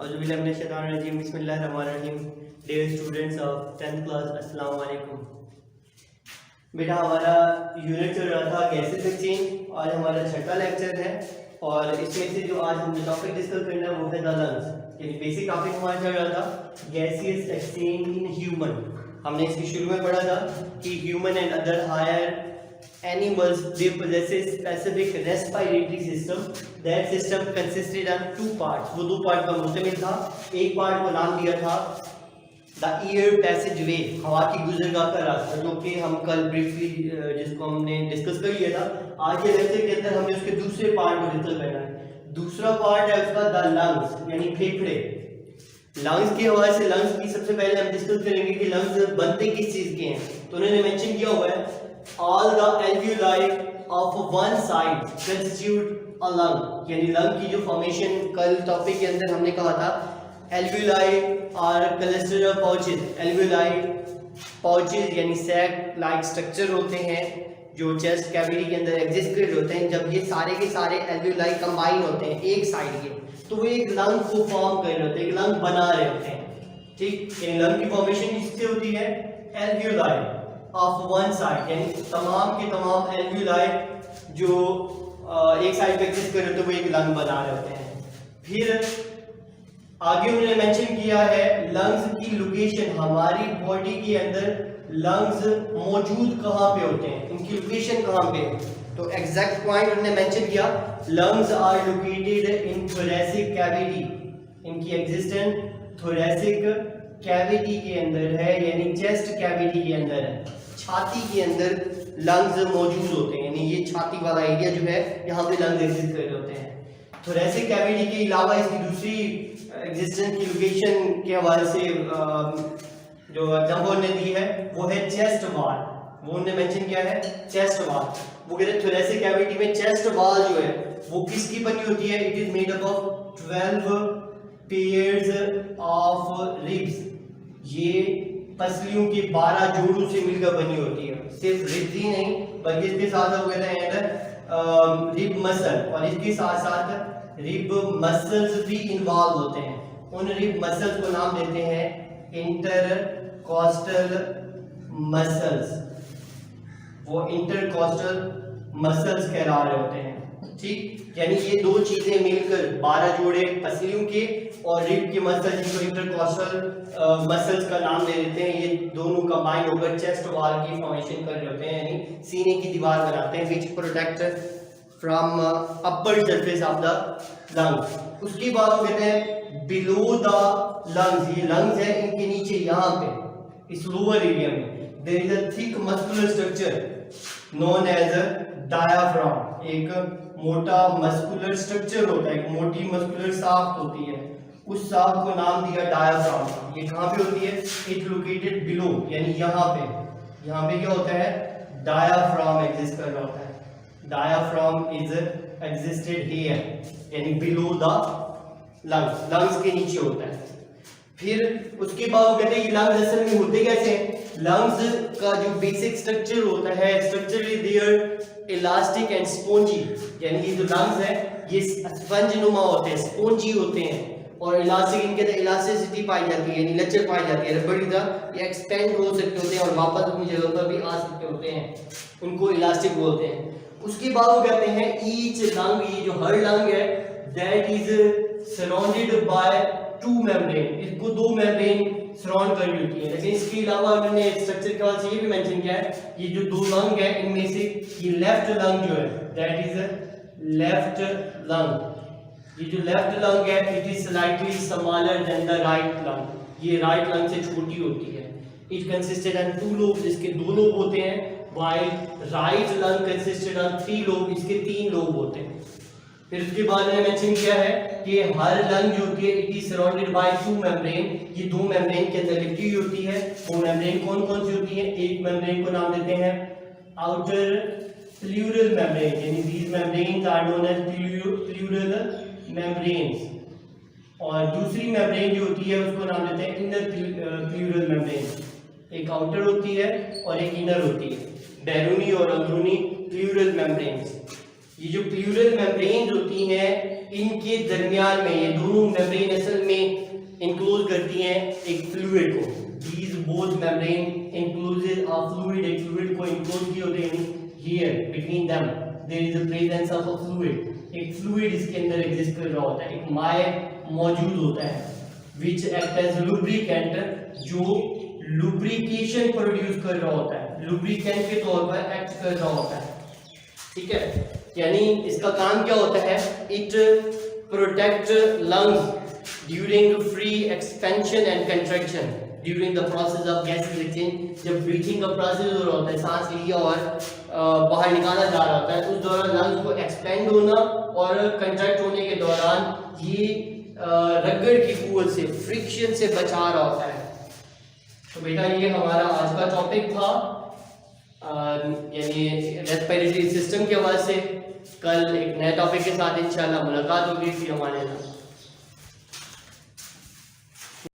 औज़ुबिल्लाहिमिनश्शैतानिर्रजीम बिस्मिल्लाहिर्रहमानिर्रहीम। Dear students of 10th class, अस्सलाम वालेकुम। बेटा हमारा यूनिट चल रहा था गैसेस एक्सचेंज। आज हमारा छठा लेक्चर है और इसमें से जो आज हमने टॉपिक डिस्कस करना है वो है द लंग्स। यानी बेसिक टॉपिक हमारा चल रहा था गैसियस एक्सचेंज इन ह्यूमन। हमने इसके शुरू में पढ़ा था कि human and other higher animals they possess a specific respiratory system. That system consisted on two parts. वो दो पार्ट का मुश्तमिल था। एक पार्ट को नाम दिया था द एयर पैसेजवे, हवा की गुजरगाह का रास्ता, जो कि हम कल ब्रीफली जिसको हमने डिस्कस कर लिया था। आज के लेक्चर के अंदर हमें उसके दूसरे पार्ट को डिस्कस करना है। दूसरा पार्ट है उसका द लंग्स, यानी फेफड़े। लंग्स के हवाले से लंग्स की सबसे पहले हम डिस्कस करेंगे कि लंग्स बनते किस चीज के हैं। तो उन्होंने मेंशन किया हुआ है all the alveoli of one side constitute a lung, यानी लंग की जो फॉर्मेशन कल टॉपिक के अंदर हमने कहा था alveoli are cluster of pouches. alveoli pouches यानी सैक लाइक स्ट्रक्चर होते हैं जो चेस्ट कैविटी के अंदर एग्जिस्ट होते हैं। जब ये सारे के सारे alveoli कंबाइन होते हैं एक साइड के, तो वो एक लंग को फॉर्म कर रहे होते हैं, एक लंग बना रहे होते हैं। ठीक, यानी लंग की फॉर्मेशन किससे होती है? alveoli ऑफ वन साइड, यानी तमाम के तमाम एल्वियोलाई जो एक साइड पे एग्जिस्ट कर रहे होते हैं वो एक लंग बना रहे होते हैं। फिर आगे उन्होंने मेंशन किया है लंग्स की लोकेशन। हमारी बॉडी के अंदर लंग्स मौजूद कहाँ पे होते हैं, इनकी लोकेशन कहाँ पे है। तो एग्जैक्ट पॉइंट उन्होंने मेंशन किया, lungs are located in thoracic cavity. इनकी एग्जिस्टेंस थोरैसिक कैविटी के अंदर है, यानी चेस्ट कैविटी के अंदर है, छाती के अंदर लंग्स मौजूद होते हैं। यानी ये छाती वाला एरिया जो है यहाँ पे लंग्स एग्जिस्ट कर रहे होते हैं। थोरैसिक कैविटी के अलावा इसकी दूसरी एग्जिस्टेंस की लोकेशन के हवाले से जो एग्जांपल ने दी है वो है चेस्ट वॉल। वो उन्होंने मेंशन किया है चेस्ट वॉल। वो कहते हैं थोरैसिक कैविटी में चेस्ट वॉल जो है वो किसकी बनी होती है? It is made up of 12 pairs of ribs. ये पसलियों के 12 जोड़ों से मिलकर बनी होती है। सिर्फ रिब्स ही नहीं बल्कि इसके साथ वो कहते हैं रिब मसल, और इसके साथ साथ रिब मसल्स भी इन्वॉल्व होते हैं। उन रिब मसल्स को नाम देते हैं इंटरकॉस्टल मसल्स। वो इंटरकॉस्टल मसल्स कहला रहे होते हैं। ठीक, यानी ये दो चीजें मिलकर 12 जोड़े पसलियों के और रिब के मसल, जिनको इंटरकॉस्टल मसल्स का नाम दे देते हैं, ये दोनों कंबाइन होकर चेस्ट वॉल की फॉर्मेशन कर रहे होते हैं, यानी सीने की दीवार बनाते हैं, which protect from upper surface of the lungs. उसके बाद वो कहते हैं बिलो द लंग्स। ये लंग्स है, इनके नीचे यहाँ पे इस लोअर एरिया में there is a thick muscular structure known as diaphragm. एक मोटा मस्कुलर स्ट्रक्चर होता है, एक मोटी मस्कुलर साफ्ट होती है, उस साफ्ट को नाम दिया डायाफ्राम। ये कहाँ पे होती है? इट लोकेटेड बिलो, यानी यहाँ पे क्या होता है? डायाफ्राम एग्जिस्ट कर रहा होता है। डायाफ्राम इज एग्जिस्टेड हियर, यानी बिलो द लंग्स, लंग्स के नीचे होता है। फिर उसके बाद वो कहते हैं ये लंग्स असल में होते कैसे हैं? लंग्स का जो बेसिक स्ट्रक्चर होता है, structure is there elastic and spongy. यानी ये जो लंग्स है ये स्पंज नुमा होते हैं, स्पॉन्जी होते हैं, और इलास्टिक, इनके अंदर इलास्टिसिटी पाई जाती है, यानी लचक पाई जाती है, रबड़ की तरह ये एक्सपेंड हो सकते होते हैं और वापस अपनी जगह पर भी आ सकते होते हैं, उनको इलास्टिक बोलते हैं। उसके बाद वो कहते हैं ईच लंग, ये जो हर लंग है that is surrounded by 2 membrane. इसको 2 मेम्ब्रेन सराउंड कर रही होती है। लेकिन इसके अलावा उन्होंने स्ट्रक्चर के वाले से ये भी मेंशन किया है, ये जो 2 लंग है इनमें से ये लेफ्ट लंग जो है दैट इज लेफ्ट लंग। ये जो लेफ्ट लंग है it is slightly smaller than the right lung. ये राइट लंग से छोटी होती है। इट कंसिस्टेड ऑन 2 लोब्स, इसके 2 लोब होते हैं, while right lung consisted on 3 lobe, इसके 3 लोब होते हैं। फिर उसके बाद मैंने मेंशन किया है कि हर लंग जो होती है it is surrounded by 2 membrane. ये 2 मेम्ब्रेन के अंदर लिपटी हुई होती है। वो मेम्ब्रेन कौन कौन सी होती है? एक मेम्ब्रेन को नाम देते हैं आउटर प्लूरल मेम्ब्रेन, यानी these membranes are known as pleural membranes, और दूसरी मेम्ब्रेन जो होती है उसको नाम देते हैं इनर प्लूरल मेम्ब्रेन। एक आउटर होती है और एक इनर होती है, बैरूनी और अंदरूनी प्लूरल मेम्ब्रेन्स। ये जो प्लूरल मेम्ब्रेन होती हैं इनके दरमियान में ये दोनों मेम्ब्रेन असल में इंक्लोज करती हैं एक फ्लूइड को। These both membrane encloses a fluid, एक फ्लूइड को इंक्लोज किए होते हैं। Here between them there is a presence of a fluid, एक फ्लूइड इसके अंदर एग्जिस्ट कर रहा होता है, एक माय मौजूद होता है which act as lubricant, जो लुब्रिकेशन प्रोड्यूस कर रहा होता है, लुब्रिकेंट के तौर पर एक्ट कर रहा होता है। ठीक है, यानी इसका काम क्या होता है, it protect lungs during free expansion and contraction during the process of gases exchange. जब ब्रीथिंग का प्रोसेस हो रहा होता है, सांस लिया और बाहर निकाला जा रहा होता है, उस दौरान लंग्स को एक्सपेंड होना और कंट्रैक्ट होने के दौरान ये रगड़ की कुव्वत से, फ्रिक्शन से बचा रहा होता है। तो बेटा ये हमारा आज का टॉपिक था, यानी रेस्पिरेटरी सिस्टम के हवाले से। कल एक नए टॉपिक के साथ इंशाल्लाह मुलाकात होगी। फिर हमारे